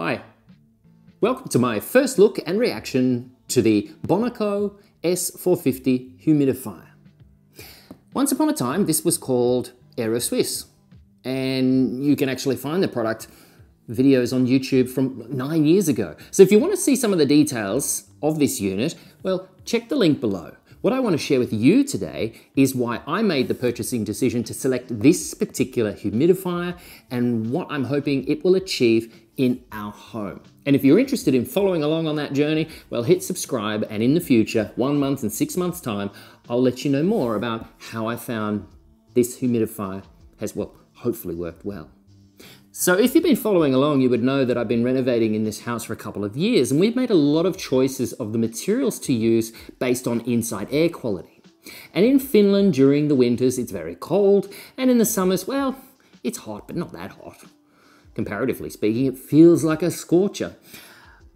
Hi, welcome to my first look and reaction to the Boneco S450 humidifier. Once upon a time, this was called Aero Swiss, and you can actually find the product videos on YouTube from 9 years ago. So if you want to see some of the details of this unit, well, check the link below. What I want to share with you today is why I made the purchasing decision to select this particular humidifier and what I'm hoping it will achieve in our home. And if you're interested in following along on that journey, well, hit subscribe, and in the future, 1 month and 6 months time, I'll let you know more about how I found this humidifier has, well, hopefully worked well. So if you've been following along, you would know that I've been renovating in this house for a couple of years, and we've made a lot of choices of the materials to use based on inside air quality. And in Finland, during the winters, it's very cold, and in the summers, well, it's hot, but not that hot. Comparatively speaking, it feels like a scorcher.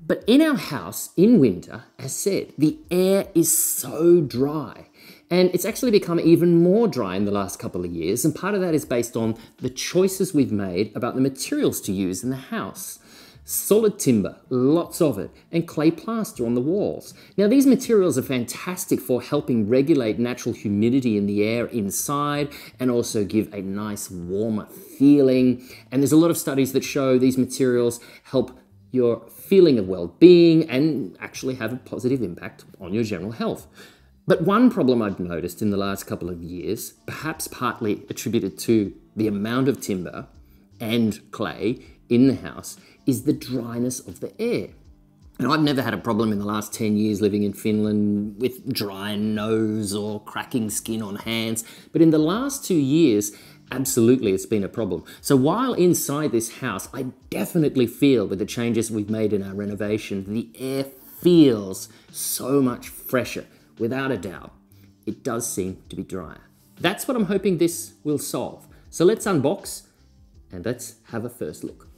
But in our house, in winter, as said, the air is so dry. And it's actually become even more dry in the last couple of years, and part of that is based on the choices we've made about the materials to use in the house. Solid timber, lots of it, and clay plaster on the walls. Now, these materials are fantastic for helping regulate natural humidity in the air inside and also give a nice warmer feeling. And there's a lot of studies that show these materials help your feeling of well-being and actually have a positive impact on your general health. But one problem I've noticed in the last couple of years, perhaps partly attributed to the amount of timber and clay in the house, is the dryness of the air. And I've never had a problem in the last 10 years living in Finland with dry nose or cracking skin on hands, but in the last 2 years, absolutely it's been a problem. So while inside this house, I definitely feel with the changes we've made in our renovation, the air feels so much fresher. Without a doubt, it does seem to be drier. That's what I'm hoping this will solve. So let's unbox and let's have a first look.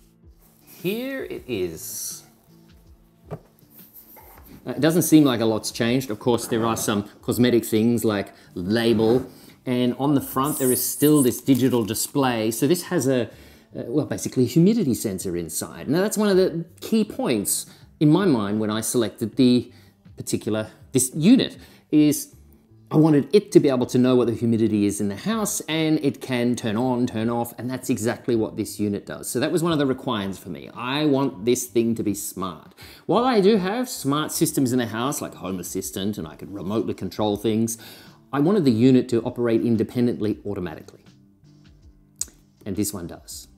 Here it is. It doesn't seem like a lot's changed. Of course, there are some cosmetic things like label, and on the front there is still this digital display. So this has well, basically a humidity sensor inside. Now that's one of the key points in my mind when I selected this unit, is I wanted it to be able to know what the humidity is in the house, and it can turn on, turn off, and that's exactly what this unit does. So that was one of the requirements for me. I want this thing to be smart. While I do have smart systems in the house, like Home Assistant, and I can remotely control things, I wanted the unit to operate independently automatically. And this one does.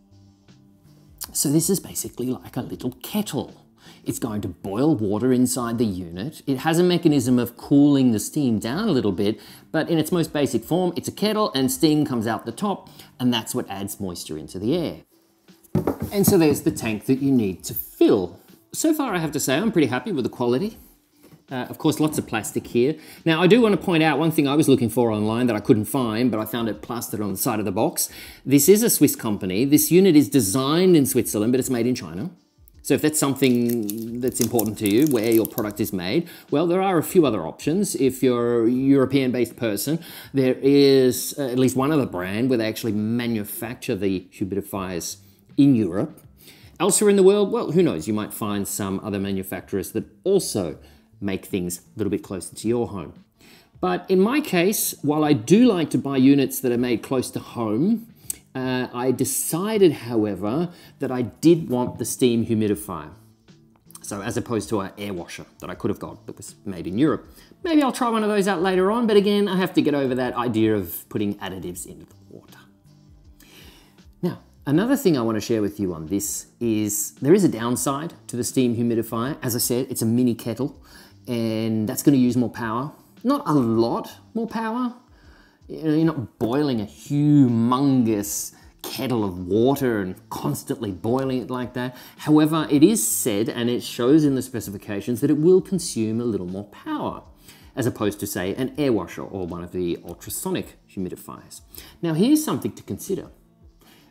So this is basically like a little kettle. It's going to boil water inside the unit. It has a mechanism of cooling the steam down a little bit, but in its most basic form, it's a kettle and steam comes out the top, and that's what adds moisture into the air. And so there's the tank that you need to fill. So far, I have to say, I'm pretty happy with the quality. Of course, lots of plastic here. Now, I do want to point out one thing I was looking for online that I couldn't find, but I found it plastered on the side of the box. This is a Swiss company. This unit is designed in Switzerland, but it's made in China. So if that's something that's important to you, where your product is made, well, there are a few other options. If you're a European-based person, there is at least one other brand where they actually manufacture the humidifiers in Europe. Elsewhere in the world, well, who knows? You might find some other manufacturers that also make things a little bit closer to your home. But in my case, while I do like to buy units that are made close to home, I decided, however, that I did want the steam humidifier. So as opposed to an air washer that I could have got that was made in Europe. Maybe I'll try one of those out later on, but again, I have to get over that idea of putting additives into the water. Now, another thing I want to share with you on this is there is a downside to the steam humidifier. As I said, it's a mini kettle, and that's going to use more power. Not a lot more power. You know, you're not boiling a humongous kettle of water and constantly boiling it like that. However, it is said, and it shows in the specifications, that it will consume a little more power, as opposed to, say, an air washer or one of the ultrasonic humidifiers. Now, here's something to consider.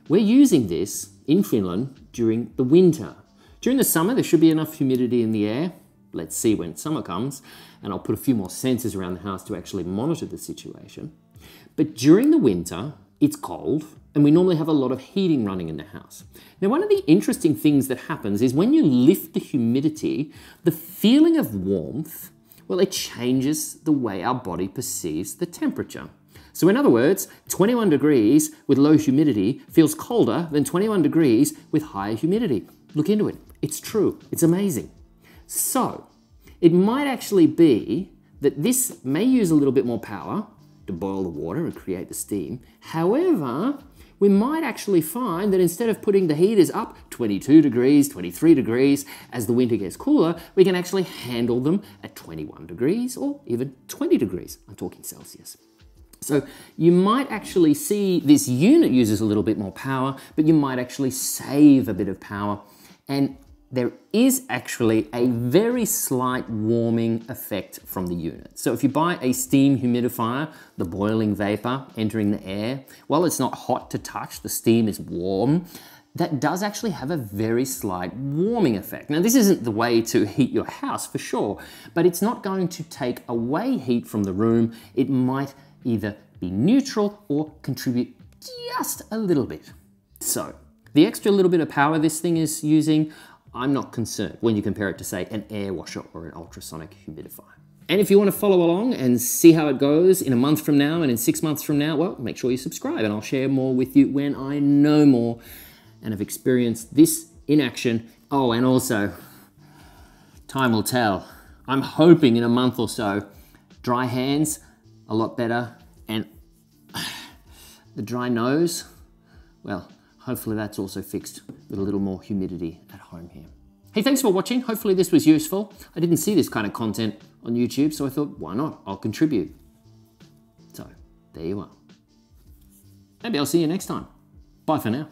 We're using this in Finland during the winter. During the summer, there should be enough humidity in the air. Let's see when summer comes, and I'll put a few more sensors around the house to actually monitor the situation. But during the winter, it's cold, And we normally have a lot of heating running in the house. Now, one of the interesting things that happens is when you lift the humidity, the feeling of warmth, well, it changes the way our body perceives the temperature. So in other words, 21 degrees with low humidity feels colder than 21 degrees with higher humidity. Look into it. It's true. It's amazing. So it might actually be that this may use a little bit more power to boil the water and create the steam. However, we might actually find that instead of putting the heaters up 22 degrees, 23 degrees, as the winter gets cooler, we can actually handle them at 21 degrees or even 20 degrees. I'm talking Celsius. So you might actually see this unit uses a little bit more power, but you might actually save a bit of power. And there is actually a very slight warming effect from the unit. So if you buy a steam humidifier, the boiling vapor entering the air, while it's not hot to touch, the steam is warm, that does actually have a very slight warming effect. Now, this isn't the way to heat your house for sure, but it's not going to take away heat from the room. It might either be neutral or contribute just a little bit. So the extra little bit of power this thing is using, I'm not concerned when you compare it to, say, an air washer or an ultrasonic humidifier. And if you want to follow along and see how it goes in a month from now and in 6 months from now, well, make sure you subscribe and I'll share more with you when I know more and have experienced this in action. Oh, and also, time will tell. I'm hoping in a month or so, dry hands, a lot better, and the dry nose, well, hopefully that's also fixed with a little more humidity at home here. Hey, thanks for watching. Hopefully this was useful. I didn't see this kind of content on YouTube, so I thought, why not? I'll contribute. So, there you are. Maybe I'll see you next time. Bye for now.